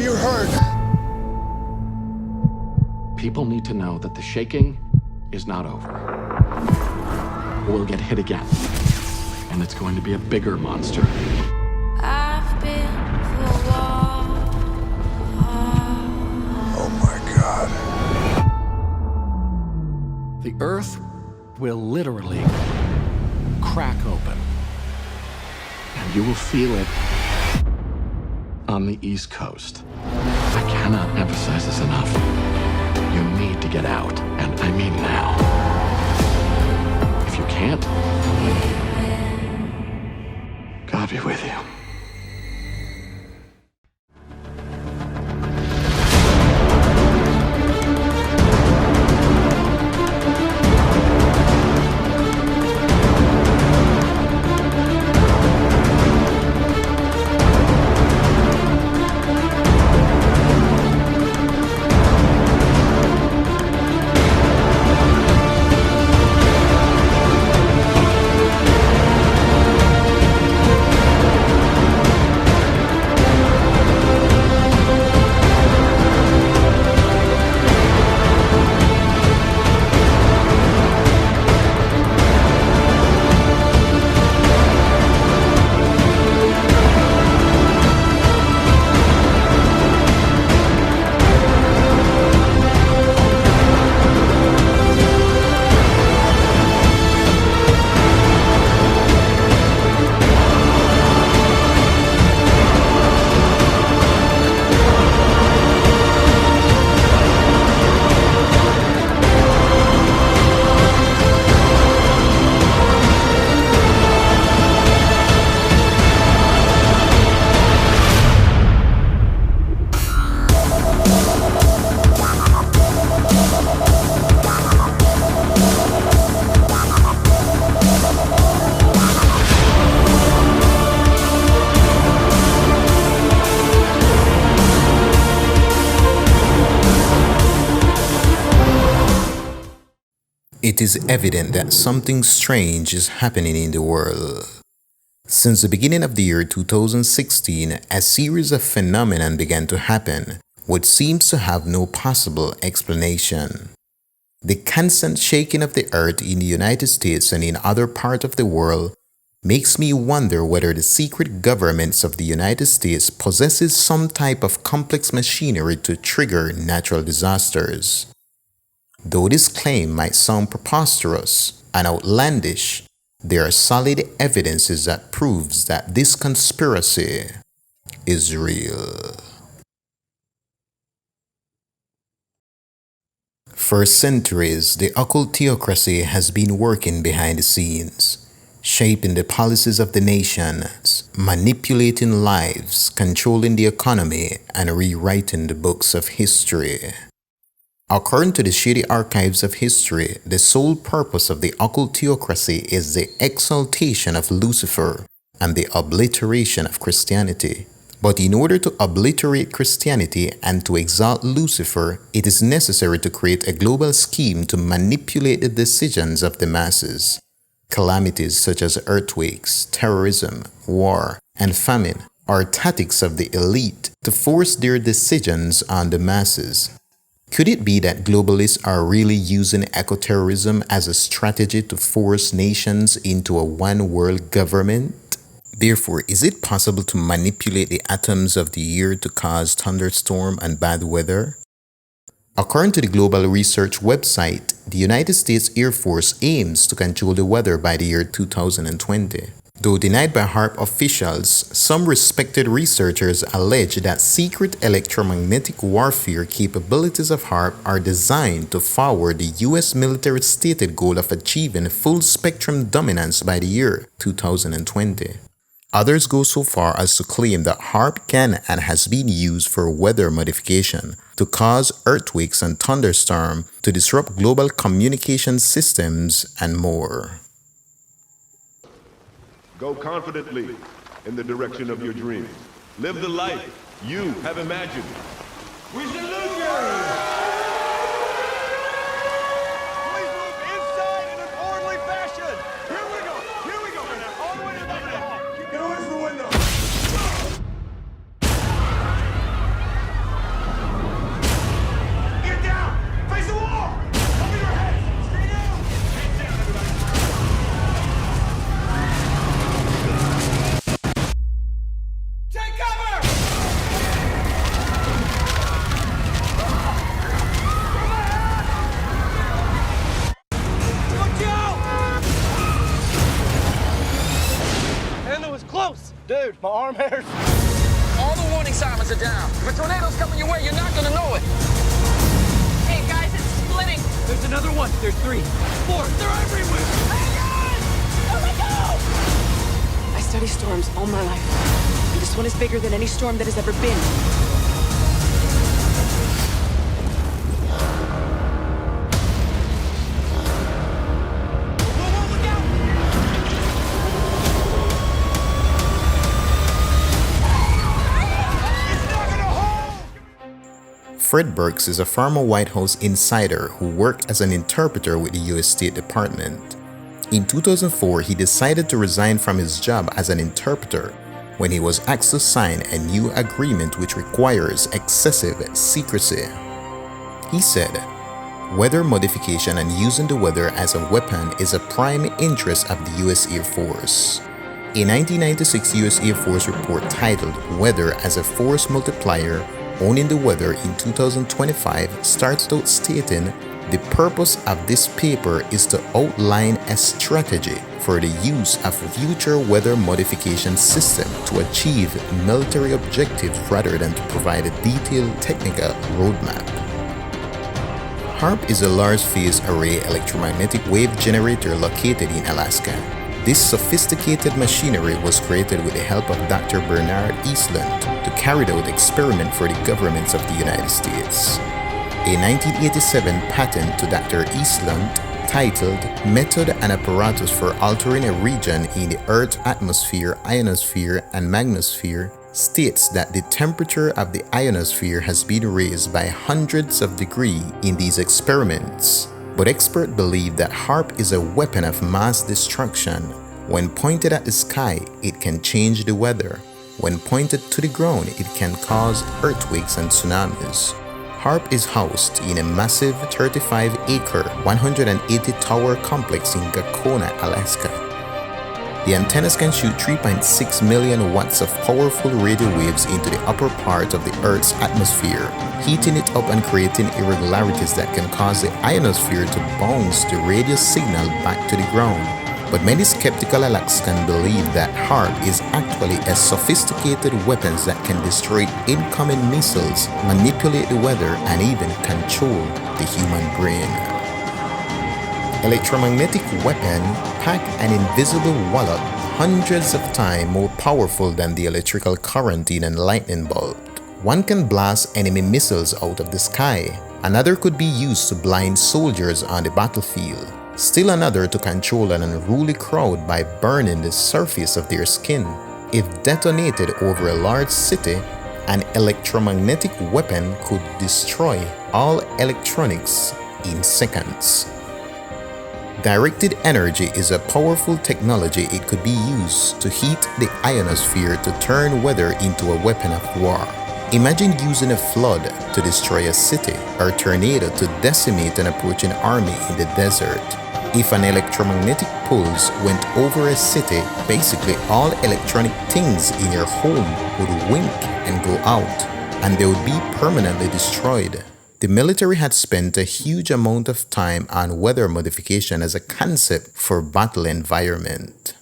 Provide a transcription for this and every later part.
you hurt? People need to know that the shaking is not over. We'll get hit again. And it's going to be a bigger monster. I've been for a Oh my God. The Earth will literally crack open. And you will feel it on the East Coast. I cannot emphasize this enough. You need to get out, and I mean now. If you can't, God be with you. It is evident that something strange is happening in the world. Since the beginning of the year 2016, a series of phenomena began to happen, which seems to have no possible explanation. The constant shaking of the earth in the United States and in other parts of the world makes me wonder whether the secret governments of the United States possesses some type of complex machinery to trigger natural disasters. Though this claim might sound preposterous and outlandish, there are solid evidences that proves that this conspiracy is real. For centuries, the occult theocracy has been working behind the scenes, shaping the policies of the nations, manipulating lives, controlling the economy, and rewriting the books of history. According to the shady archives of history, the sole purpose of the occult theocracy is the exaltation of Lucifer and the obliteration of Christianity. But in order to obliterate Christianity and to exalt Lucifer, it is necessary to create a global scheme to manipulate the decisions of the masses. Calamities such as earthquakes, terrorism, war, and famine are tactics of the elite to force their decisions on the masses. Could it be that globalists are really using eco-terrorism as a strategy to force nations into a one-world government? Therefore, is it possible to manipulate the atoms of the year to cause thunderstorm and bad weather? According to the Global Research website, the United States Air Force aims to control the weather by the year 2020. Though denied by HAARP officials, some respected researchers allege that secret electromagnetic warfare capabilities of HAARP are designed to forward the U.S. military's stated goal of achieving full-spectrum dominance by the year 2020. Others go so far as to claim that HAARP can and has been used for weather modification to cause earthquakes and thunderstorms, to disrupt global communication systems, and more. Go confidently in the direction of your dreams. Live the life you have imagined. We salute you! Please move inside in an orderly fashion. Here we go. All the way to the window. Get away from the window. My arm hurts. All the warning sirens are down. If a tornado's coming your way, you're not gonna know it. Hey guys, it's splitting. There's another one. There's 3, 4. They're everywhere. Hang on! Let me go! I study storms all my life. And this one is bigger than any storm that has ever been. Fred Burks is a former White House insider who worked as an interpreter with the U.S. State Department. In 2004, he decided to resign from his job as an interpreter when he was asked to sign a new agreement which requires excessive secrecy. He said, "Weather modification and using the weather as a weapon is a prime interest of the U.S. Air Force." A 1996 U.S. Air Force report titled "Weather as a Force Multiplier: Owning the Weather in 2025" starts out stating, "The purpose of this paper is to outline a strategy for the use of future weather modification system to achieve military objectives rather than to provide a detailed technical roadmap." HAARP is a large phase array electromagnetic wave generator located in Alaska. This sophisticated machinery was created with the help of Dr. Bernard Eastland to carry out experiments for the governments of the United States. A 1987 patent to Dr. Eastland titled "Method and Apparatus for Altering a Region in the Earth's Atmosphere, Ionosphere, and Magnosphere" states that the temperature of the ionosphere has been raised by hundreds of degrees in these experiments. But experts believe that HAARP is a weapon of mass destruction. When pointed at the sky, it can change the weather. When pointed to the ground, it can cause earthquakes and tsunamis. HAARP is housed in a massive 35-acre, 180-tower complex in Gakona, Alaska. The antennas can shoot 3.6 million watts of powerful radio waves into the upper part of the Earth's atmosphere, heating it up and creating irregularities that can cause the ionosphere to bounce the radio signal back to the ground. But many skeptical Alaskans believe that HAARP is actually a sophisticated weapon that can destroy incoming missiles, manipulate the weather, and even control the human brain. Electromagnetic weapon pack an invisible wallop hundreds of times more powerful than the electrical current in a lightning bolt. One can blast enemy missiles out of the sky. Another could be used to blind soldiers on the battlefield. Still another to control an unruly crowd by burning the surface of their skin. If detonated over a large city, an electromagnetic weapon could destroy all electronics in seconds. Directed energy is a powerful technology. It could be used to heat the ionosphere to turn weather into a weapon of war. Imagine using a flood to destroy a city or a tornado to decimate an approaching army in the desert. If an electromagnetic pulse went over a city, basically all electronic things in your home would wink and go out, and they would be permanently destroyed. The military had spent a huge amount of time on weather modification as a concept for battle environment.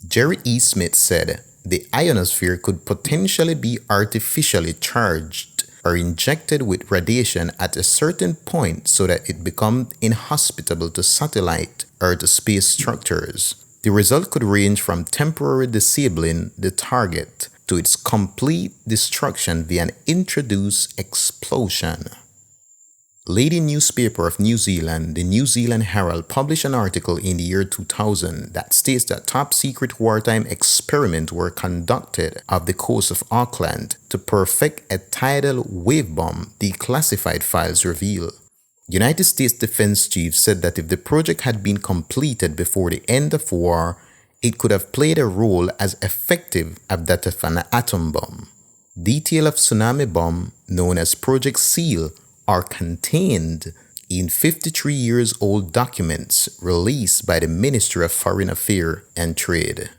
Jerry E. Smith said, "The ionosphere could potentially be artificially charged or injected with radiation at a certain point so that it becomes inhospitable to satellite or to space structures. The result could range from temporarily disabling the target to its complete destruction via an introduced explosion." Leading newspaper of New Zealand, the New Zealand Herald, published an article in the year 2000 that states that top secret wartime experiments were conducted off the coast of Auckland to perfect a tidal wave bomb, declassified files reveal. United States Defense Chief said that if the project had been completed before the end of war, it could have played a role as effective as that of an atom bomb. Detail of tsunami bomb, known as Project SEAL, are contained in 53 years old documents released by the Ministry of Foreign Affairs and Trade.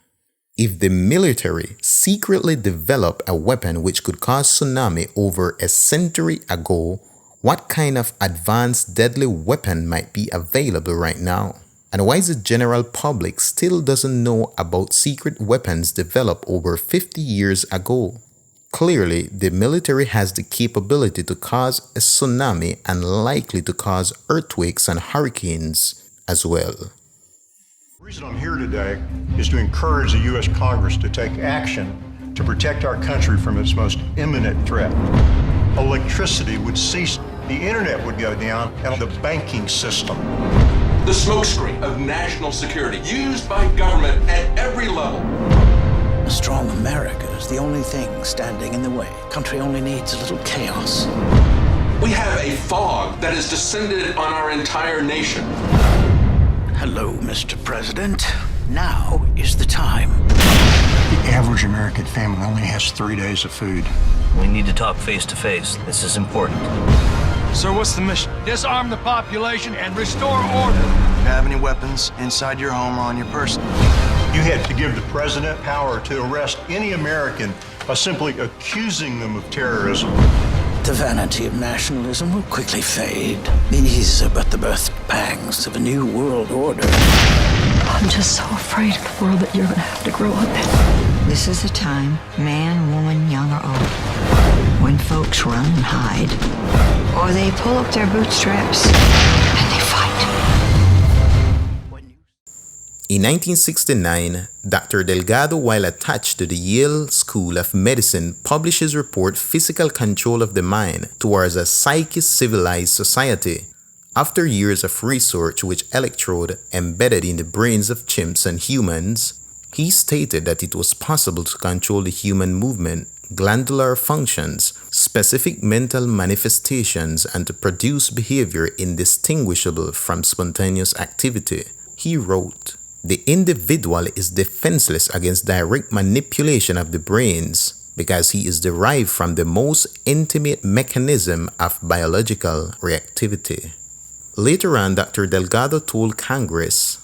If the military secretly developed a weapon which could cause tsunami over a century ago, what kind of advanced deadly weapon might be available right now? And why the general public still doesn't know about secret weapons developed over 50 years ago? Clearly, the military has the capability to cause a tsunami and likely to cause earthquakes and hurricanes as well. The reason I'm here today is to encourage the U.S. Congress to take action to protect our country from its most imminent threat. Electricity would cease, the internet would go down, and the banking system. The smokescreen of national security used by government at every level. A strong America is the only thing standing in the way. Country only needs a little chaos. We have a fog that has descended on our entire nation. Hello, Mr. President. Now is the time. The average American family only has 3 days of food. We need to talk face to face. This is important. Sir, what's the mission? Disarm the population and restore order. Do you have any weapons inside your home or on your person? You had to give the president power to arrest any American by simply accusing them of terrorism. The vanity of nationalism will quickly fade. These are but the birth pangs of a new world order. I'm just so afraid of the world that you're gonna have to grow up in. This is a time, man, woman, young or old, when folks run and hide, or they pull up their bootstraps and they fight. In 1969, Dr. Delgado, while attached to the Yale School of Medicine, published his report Physical Control of the Mind Towards a Psyche-Civilized Society. After years of research with electrode embedded in the brains of chimps and humans, he stated that it was possible to control the human movement, glandular functions, specific mental manifestations, and to produce behavior indistinguishable from spontaneous activity. He wrote, "The individual is defenseless against direct manipulation of the brains because he is derived from the most intimate mechanism of biological reactivity." Later on, Dr. Delgado told Congress,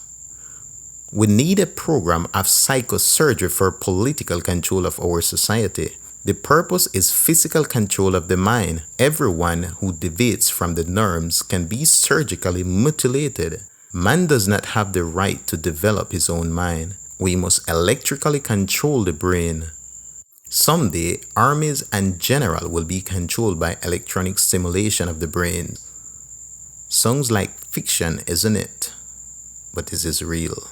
"We need a program of psychosurgery for political control of our society. The purpose is physical control of the mind. Everyone who deviates from the norms can be surgically mutilated. Man does not have the right to develop his own mind. We must electrically control the brain. Someday, armies and generals will be controlled by electronic stimulation of the brain." Sounds like fiction, isn't it? But this is real.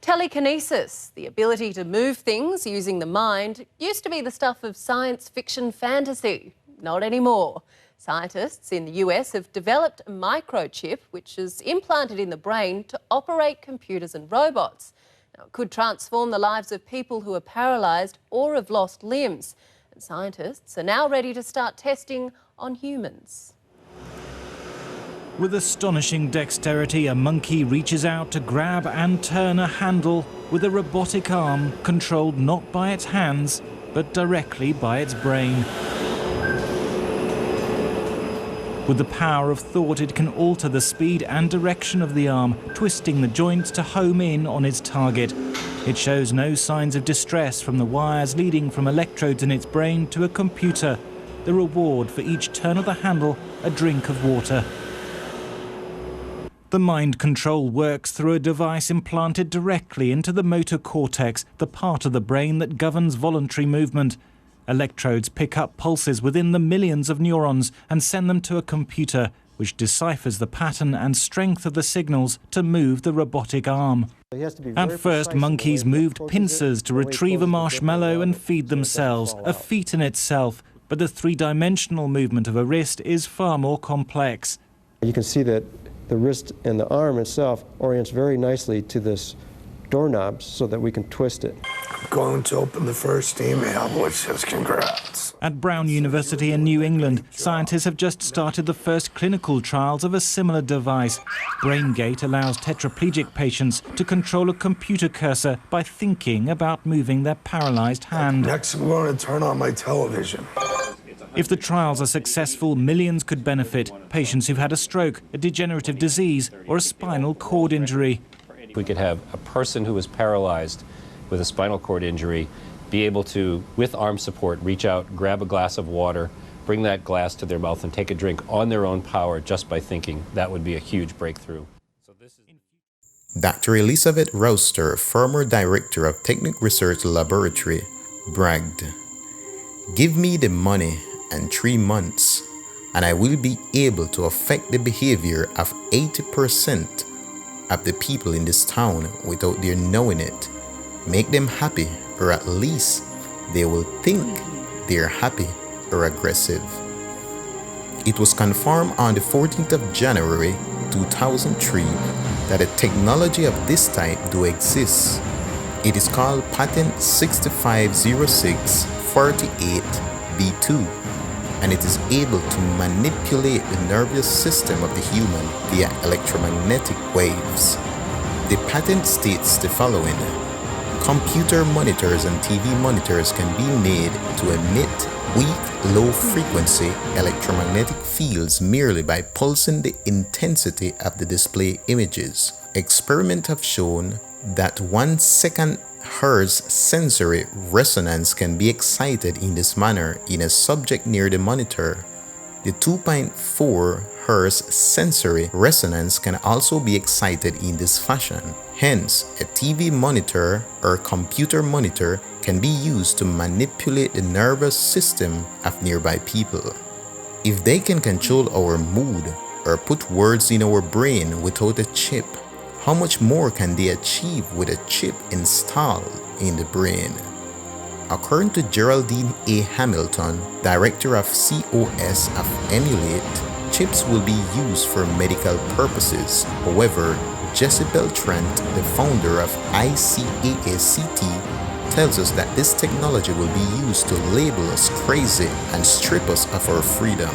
Telekinesis, the ability to move things using the mind, used to be the stuff of science fiction fantasy. Not anymore. Scientists in the US have developed a microchip which is implanted in the brain to operate computers and robots. Now, it could transform the lives of people who are paralysed or have lost limbs. And scientists are now ready to start testing on humans. With astonishing dexterity, a monkey reaches out to grab and turn a handle with a robotic arm controlled not by its hands, but directly by its brain. With the power of thought, it can alter the speed and direction of the arm, twisting the joints to home in on its target. It shows no signs of distress from the wires leading from electrodes in its brain to a computer. The reward for each turn of the handle, a drink of water. The mind control works through a device implanted directly into the motor cortex, the part of the brain that governs voluntary movement. Electrodes pick up pulses within the millions of neurons and send them to a computer, which deciphers the pattern and strength of the signals to move the robotic arm. At first, monkeys moved pincers to retrieve a marshmallow and feed themselves, a feat in itself, but the three-dimensional movement of a wrist is far more complex. You can see that the wrist and the arm itself orients very nicely to this doorknob so that we can twist it. I'm going to open the first email, which says congrats. At Brown University in New England, scientists have just started the first clinical trials of a similar device. BrainGate allows tetraplegic patients to control a computer cursor by thinking about moving their paralyzed hand. Next, I'm going to turn on my television. If the trials are successful, millions could benefit. Patients who've had a stroke, a degenerative disease, or a spinal cord injury. We could have a person who is paralyzed with a spinal cord injury be able to, with arm support, reach out, grab a glass of water, bring that glass to their mouth and take a drink on their own power just by thinking. That would be a huge breakthrough. Dr. Elizabeth Roster, former director of Technic Research Laboratory, bragged, "Give me the money and 3 months, and I will be able to affect the behavior of 80% of the people in this town without their knowing it. Make them happy, or at least they will think they're happy or aggressive." It was confirmed on the 14th of January 2003 that a technology of this type do exist. It is called Patent 6506-48B2, and it is able to manipulate the nervous system of the human via electromagnetic waves. The patent states the following: computer monitors and TV monitors can be made to emit weak, low-frequency electromagnetic fields merely by pulsing the intensity of the display images. Experiments have shown that 1 second Hertz sensory resonance can be excited in this manner in a subject near the monitor. The 2.4 Hertz sensory resonance can also be excited in this fashion. Hence, a TV monitor or computer monitor can be used to manipulate the nervous system of nearby people. If they can control our mood or put words in our brain without a chip, how much more can they achieve with a chip installed in the brain? According to Geraldine A. Hamilton, director of COS of Emulate, chips will be used for medical purposes. However, Jezebel Trent, the founder of ICAACT, tells us that this technology will be used to label us crazy and strip us of our freedom.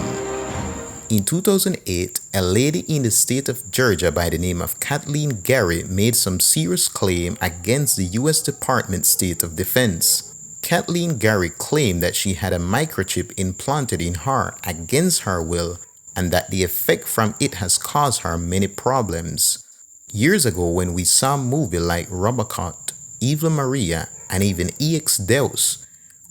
In 2008, a lady in the state of Georgia by the name of Kathleen Gary made some serious claim against the U.S. Department of State of Defense. Kathleen Gary claimed that she had a microchip implanted in her against her will and that the effect from it has caused her many problems. Years ago, when we saw movies like Robocop, Eva Maria, and even EX Deus,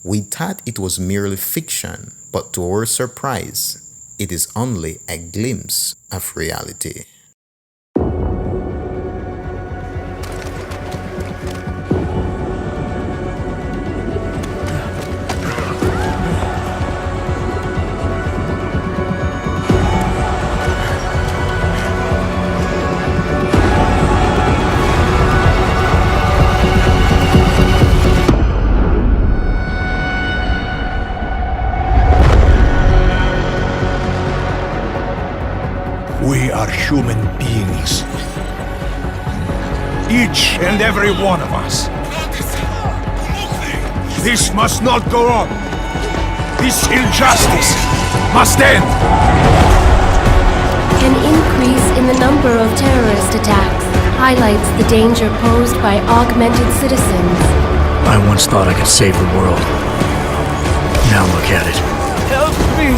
we thought it was merely fiction, but to our surprise, it is only a glimpse of reality. We are human beings. Each and every one of us. This must not go on. This injustice must end. An increase in the number of terrorist attacks highlights the danger posed by augmented citizens. I once thought I could save the world. Now look at it. Help me!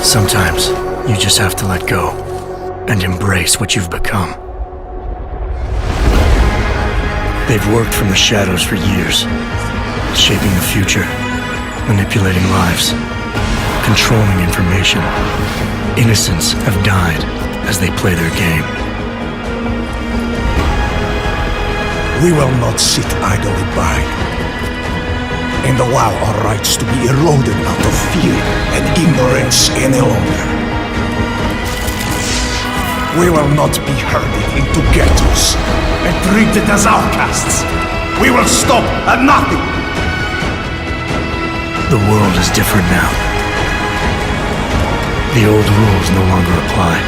Sometimes, you just have to let go and embrace what you've become. They've worked from the shadows for years, shaping the future, manipulating lives, controlling information. Innocents have died as they play their game. We will not sit idly by and allow our rights to be eroded out of fear and ignorance any longer. We will not be herded into ghettos and treated as outcasts. We will stop at nothing. The world is different now. The old rules no longer apply.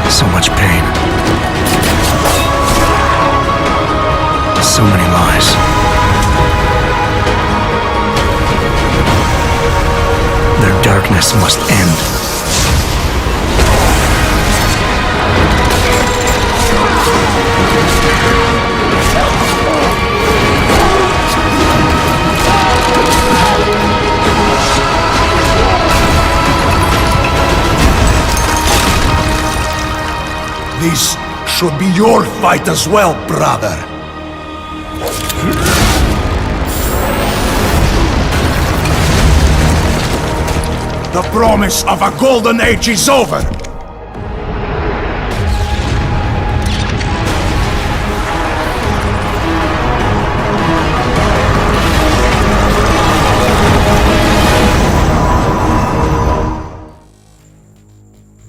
So much pain. So many lies. Their darkness must end. This should be your fight as well, brother. The promise of a golden age is over.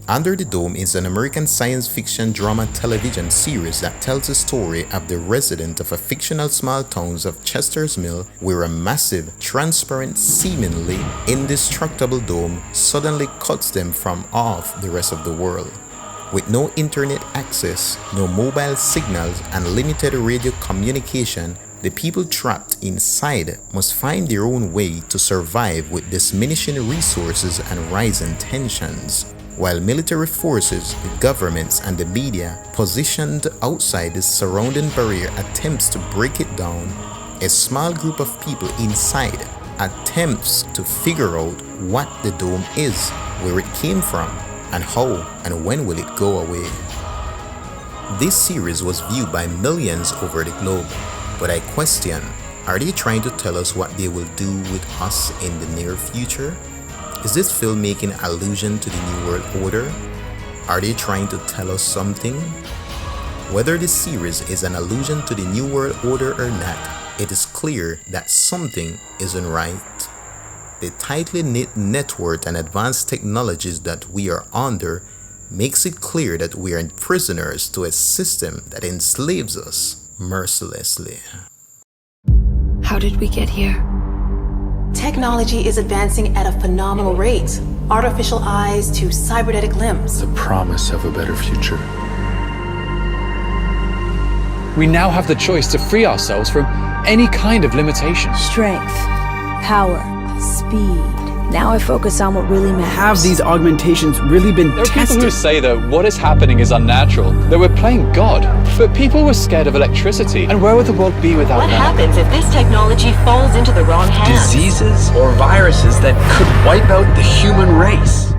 Under the Dome is an American science fiction drama television series that tells the story of the resident of a fictional small town of Chester's Mill, where a massive, transparent, seemingly indestructible dome suddenly cuts them from off the rest of the world. With no internet access, no mobile signals, and limited radio communication, the people trapped inside must find their own way to survive with diminishing resources and rising tensions. While military forces, the governments, and the media positioned outside the surrounding barrier attempts to break it down, a small group of people inside attempts to figure out what the dome is, where it came from, and how and when will it go away. This series was viewed by millions over the globe, but I question, are they trying to tell us what they will do with us in the near future? Is this film making allusion to the New World Order? Are they trying to tell us something? Whether this series is an allusion to the New World Order or not, it is clear that something isn't right. The tightly knit network and advanced technologies that we are under makes it clear that we are prisoners to a system that enslaves us mercilessly. How did we get here? Technology is advancing at a phenomenal rate. Artificial eyes to cybernetic limbs. The promise of a better future. We now have the choice to free ourselves from any kind of limitation. Strength, power, speed. Now I focus on what really matters. Have these augmentations really been tested? There are people who say that what is happening is unnatural, that we're playing God. But people were scared of electricity, and where would the world be without that? What happens if this technology falls into the wrong hands? Diseases or viruses that could wipe out the human race.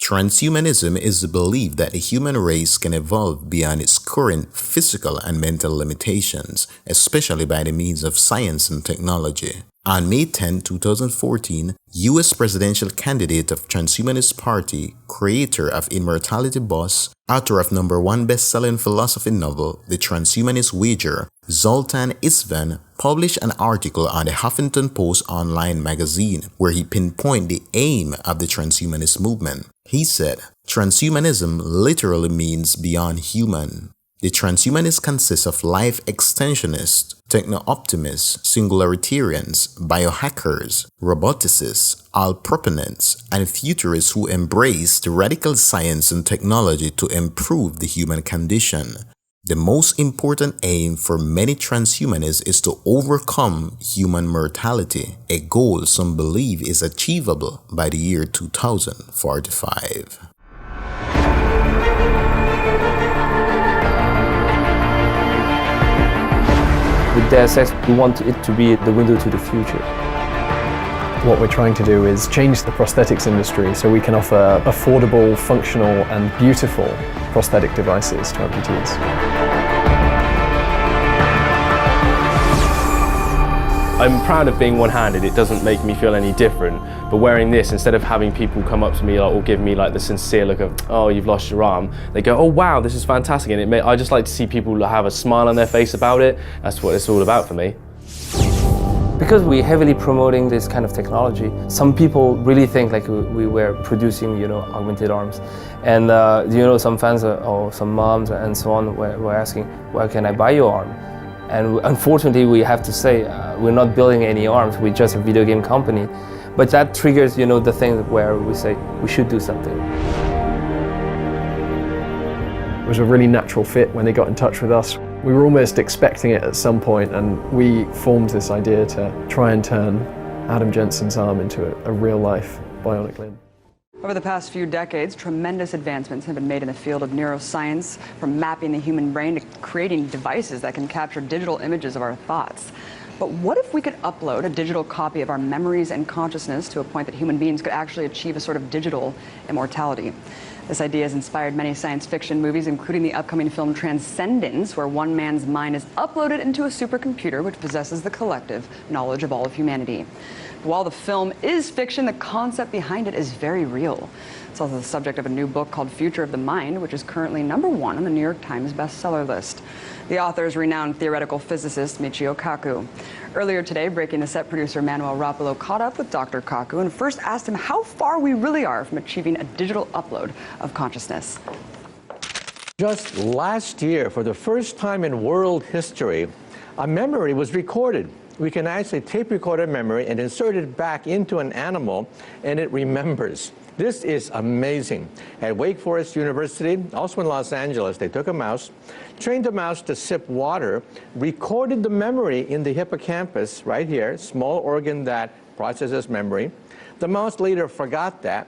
Transhumanism is the belief that the human race can evolve beyond its current physical and mental limitations, especially by the means of science and technology. On May 10, 2014, U.S. presidential candidate of Transhumanist Party, creator of Immortality Boss, author of #1 best-selling philosophy novel, The Transhumanist Wager, Zoltan Istvan, published an article on the Huffington Post online magazine where he pinpointed the aim of the transhumanist movement. He said, "Transhumanism literally means beyond human. The transhumanists consist of life extensionists, techno-optimists, singularitarians, biohackers, roboticists, all proponents, and futurists who embrace the radical science and technology to improve the human condition. The most important aim for many transhumanists is to overcome human mortality, a goal some believe is achievable by the year 2045. With Deus Ex, we want it to be the window to the future. What we're trying to do is change the prosthetics industry so we can offer affordable, functional, and beautiful prosthetic devices to amputees. I'm proud of being one-handed. It doesn't make me feel any different. But wearing this, instead of having people come up to me or give me like the sincere look of, oh, you've lost your arm, they go, oh wow, this is fantastic. And I just like to see people have a smile on their face about it. That's what it's all about for me. Because we're heavily promoting this kind of technology, some people really think like we were producing, augmented arms. And some fans or some moms and so on were asking, where can I buy your arm? And unfortunately, we have to say, we're not building any arms, we're just a video game company. But that triggers, the thing where we say, we should do something. It was a really natural fit when they got in touch with us. We were almost expecting it at some point, and we formed this idea to try and turn Adam Jensen's arm into a real-life bionic limb. Over the past few decades, tremendous advancements have been made in the field of neuroscience, from mapping the human brain to creating devices that can capture digital images of our thoughts. But what if we could upload a digital copy of our memories and consciousness to a point that human beings could actually achieve a sort of digital immortality? This idea has inspired many science fiction movies, including the upcoming film Transcendence, where one man's mind is uploaded into a supercomputer which possesses the collective knowledge of all of humanity. While the film is fiction, the concept behind it is very real. It's also the subject of a new book called Future of the Mind, which is currently #1 on the New York Times bestseller list. The author is renowned theoretical physicist Michio Kaku. Earlier today, Breaking the Set producer Manuel Rapolo caught up with Dr. Kaku and first asked him how far we really are from achieving a digital upload of consciousness. Just last year, for the first time in world history, a memory was recorded. We can actually tape record a memory and insert it back into an animal, and it remembers. This is amazing. At Wake Forest University, also in Los Angeles, they took a mouse, trained the mouse to sip water, recorded the memory in the hippocampus right here, small organ that processes memory. The mouse later forgot that.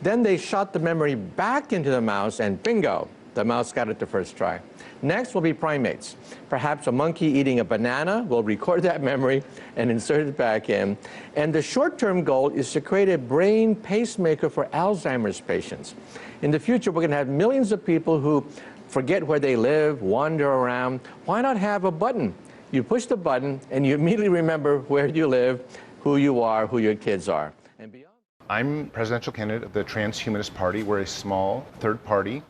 Then they shot the memory back into the mouse, and bingo, the mouse got it the first try. Next will be primates. Perhaps a monkey eating a banana will record that memory and insert it back in. And the short-term goal is to create a brain pacemaker for Alzheimer's patients. In the future, we're going to have millions of people who forget where they live, wander around. Why not have a button? You push the button and you immediately remember where you live, who you are, who your kids are. And beyond. I'm presidential candidate of the Transhumanist Party. We're a small third party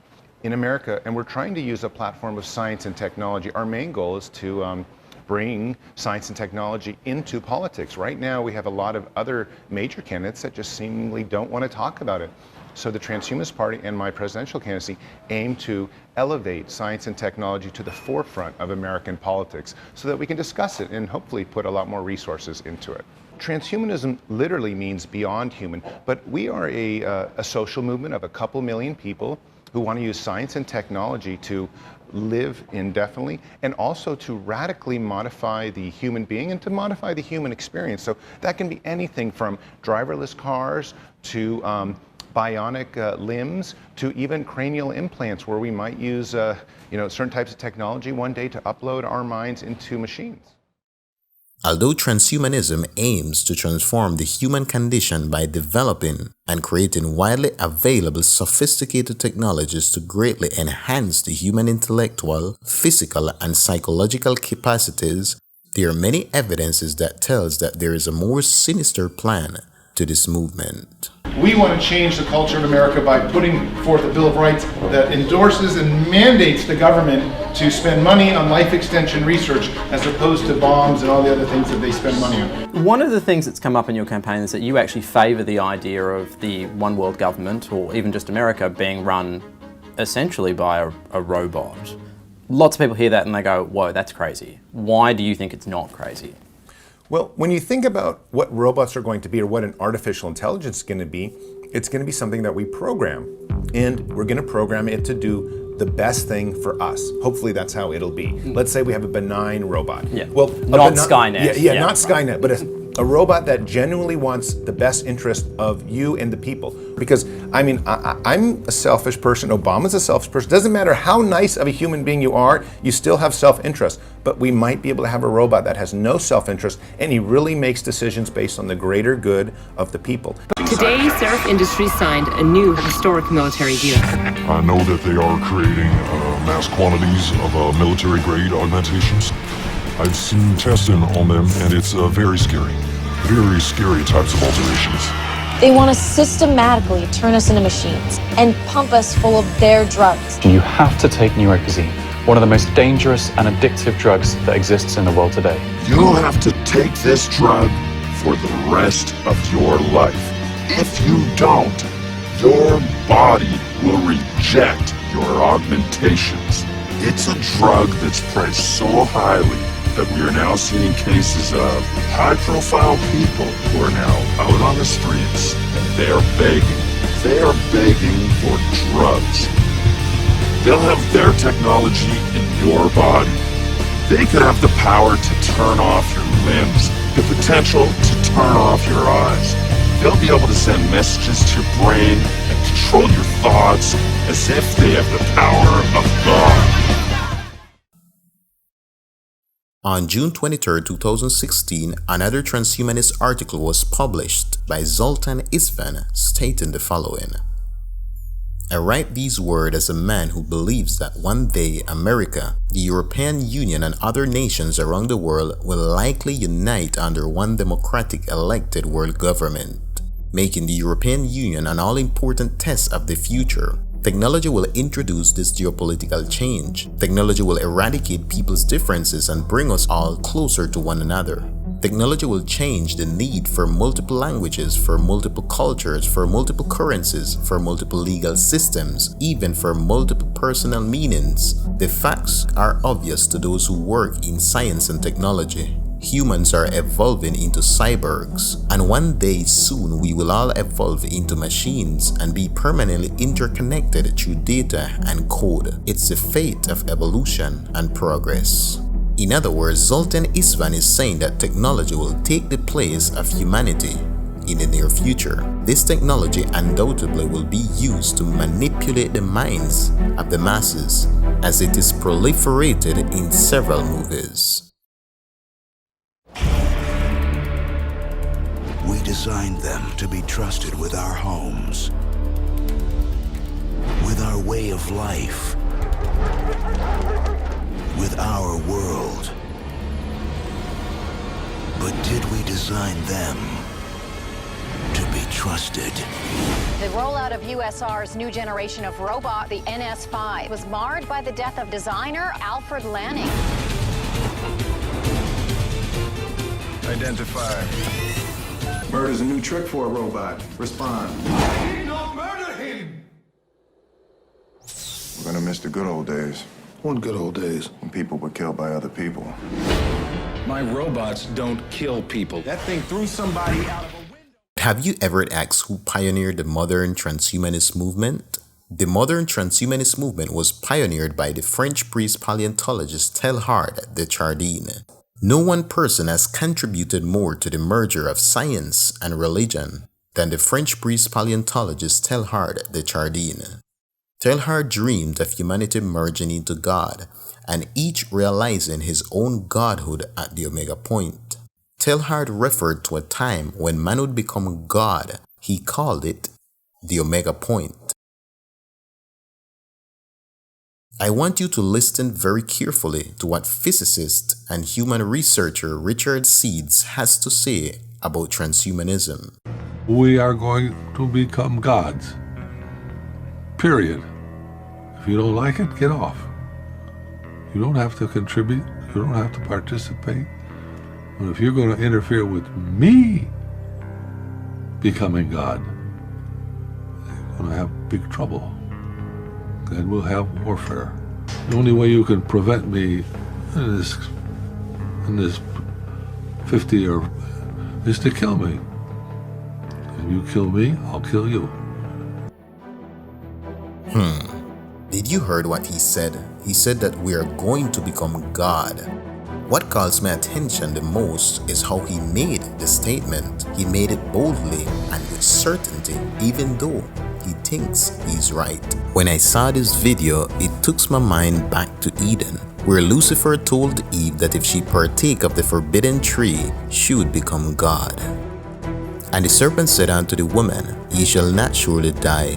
in America, and we're trying to use a platform of science and technology. Our main goal is to bring science and technology into politics. Right now, we have a lot of other major candidates that just seemingly don't want to talk about it. So the Transhumanist Party and my presidential candidacy aim to elevate science and technology to the forefront of American politics so that we can discuss it and hopefully put a lot more resources into it. Transhumanism literally means beyond human, but we are a social movement of a couple million people who want to use science and technology to live indefinitely and also to radically modify the human being and to modify the human experience. So that can be anything from driverless cars to bionic limbs to even cranial implants, where we might use certain types of technology one day to upload our minds into machines. Although transhumanism aims to transform the human condition by developing and creating widely available sophisticated technologies to greatly enhance the human intellectual, physical, and psychological capacities, there are many evidences that tells that there is a more sinister plan to this movement. We want to change the culture of America by putting forth a Bill of Rights that endorses and mandates the government to spend money on life extension research as opposed to bombs and all the other things that they spend money on. One of the things that's come up in your campaign is that you actually favour the idea of the one world government, or even just America, being run essentially by a robot. Lots of people hear that and they go, whoa, that's crazy. Why do you think it's not crazy? Well, when you think about what robots are going to be or what an artificial intelligence is going to be, it's going to be something that we program. And we're going to program it to do the best thing for us. Hopefully that's how it'll be. Let's say we have a benign robot. Yeah. Well, not Skynet. Yeah, not Skynet, but a robot that genuinely wants the best interest of you and the people. Because, I mean, I'm a selfish person, Obama's a selfish person. Doesn't matter how nice of a human being you are, you still have self-interest. But we might be able to have a robot that has no self-interest, and he really makes decisions based on the greater good of the people. Today, Seraph Industries signed a new historic military deal. I know that they are creating mass quantities of military-grade augmentations. I've seen testing on them, and it's very scary types of alterations. They want to systematically turn us into machines and pump us full of their drugs. You have to take Neuroquizine, one of the most dangerous and addictive drugs that exists in the world today. You'll have to take this drug for the rest of your life. If you don't, your body will reject your augmentations. It's a drug that's priced so highly that we are now seeing cases of high-profile people who are now out on the streets and they are begging. They are begging for drugs. They'll have their technology in your body. They could have the power to turn off your limbs, the potential to turn off your eyes. They'll be able to send messages to your brain and control your thoughts as if they have the power of God. On June 23, 2016, another transhumanist article was published by Zoltan Istvan stating the following. I write these words as a man who believes that one day America, the European Union, and other nations around the world will likely unite under one democratic elected world government, making the European Union an all-important test of the future. Technology will introduce this geopolitical change. Technology will eradicate people's differences and bring us all closer to one another. Technology will change the need for multiple languages, for multiple cultures, for multiple currencies, for multiple legal systems, even for multiple personal meanings. The facts are obvious to those who work in science and technology. Humans are evolving into cyborgs, and one day soon we will all evolve into machines and be permanently interconnected through data and code. It's the fate of evolution and progress. In other words, Zoltan Istvan is saying that technology will take the place of humanity in the near future. This technology undoubtedly will be used to manipulate the minds of the masses, as it is proliferated in several movies. We designed them to be trusted with our homes, with our way of life, with our world. But did we design them to be trusted? The rollout of USR's new generation of robot, the NS-5, was marred by the death of designer Alfred Lanning. Identify. Murder's a new trick for a robot. Respond. Don't murder him! We're gonna miss the good old days. What good old days? When people were killed by other people. My robots don't kill people. That thing threw somebody out of a window. Have you ever asked who pioneered the modern transhumanist movement? The modern transhumanist movement was pioneered by the French priest paleontologist Teilhard de Chardin. No one person has contributed more to the merger of science and religion than the French priest paleontologist Teilhard de Chardin. Teilhard dreamed of humanity merging into God, and each realizing his own godhood at the Omega point. Teilhard referred to a time when man would become God. He called it the Omega point. I want you to listen very carefully to what physicist and human researcher Richard Seeds has to say about transhumanism. We are going to become gods. Period. If you don't like it, get off. You don't have to contribute. You don't have to participate. But if you're going to interfere with me becoming God, you're going to have big trouble. And we'll have warfare. The only way you can prevent me in this 50 or is to kill me. If you kill me, I'll kill you. Did you heard what he said? He said that we are going to become God. What calls my attention the most is how he made the statement. He made it boldly and with certainty, even though he thinks he's right. When I saw this video, it took my mind back to Eden, where Lucifer told Eve that if she partake of the forbidden tree, she would become God. And the serpent said unto the woman, Ye shall not surely die.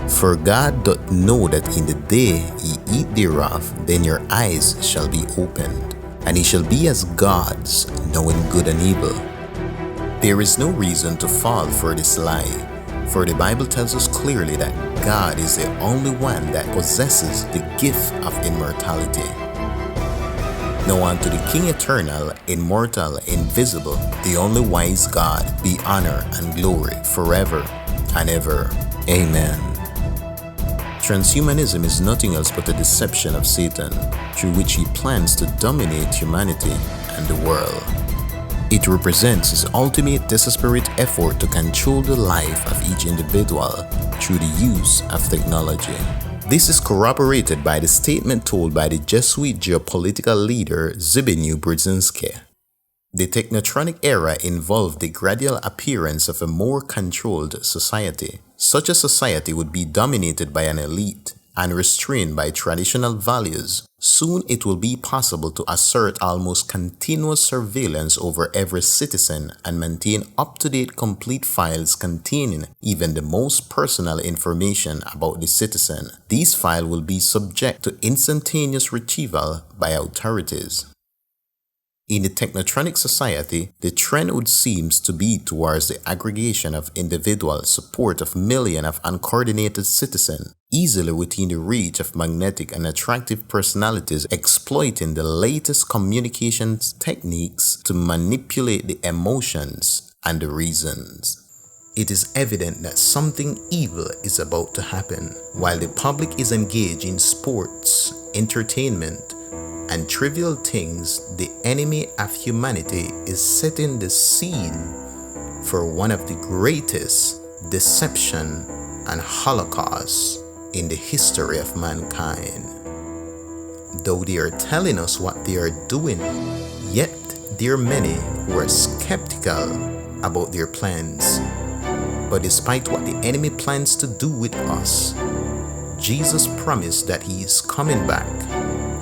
For God doth know that in the day ye eat thereof, then your eyes shall be opened, and ye shall be as gods, knowing good and evil. There is no reason to fall for this lie, for the Bible tells us clearly that God is the only one that possesses the gift of immortality. Now unto the King eternal, immortal, invisible, the only wise God, be honor and glory forever and ever. Amen. Transhumanism is nothing else but a deception of Satan, through which he plans to dominate humanity and the world. It represents his ultimate desperate effort to control the life of each individual through the use of technology. This is corroborated by the statement told by the Jesuit geopolitical leader Zbigniew Brzezinski. The technotronic era involved the gradual appearance of a more controlled society. Such a society would be dominated by an elite and restrained by traditional values, Soon it will be possible to assert almost continuous surveillance over every citizen and maintain up-to-date complete files containing even the most personal information about the citizen. These files will be subject to instantaneous retrieval by authorities. In the technotronic society, the trend would seem to be towards the aggregation of individual support of millions of uncoordinated citizens, easily within the reach of magnetic and attractive personalities exploiting the latest communications techniques to manipulate the emotions and the reasons. It is evident that something evil is about to happen. While the public is engaged in sports, entertainment, and trivial things, the enemy of humanity is setting the scene for one of the greatest deception and holocausts in the history of mankind. Though they are telling us what they are doing, yet there are many who are skeptical about their plans. But despite what the enemy plans to do with us, Jesus promised that he is coming back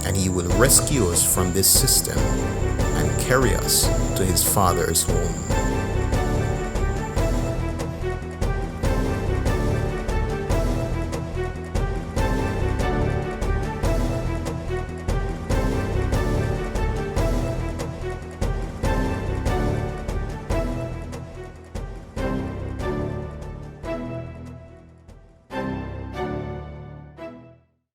and he will rescue us from this system and carry us to his Father's home.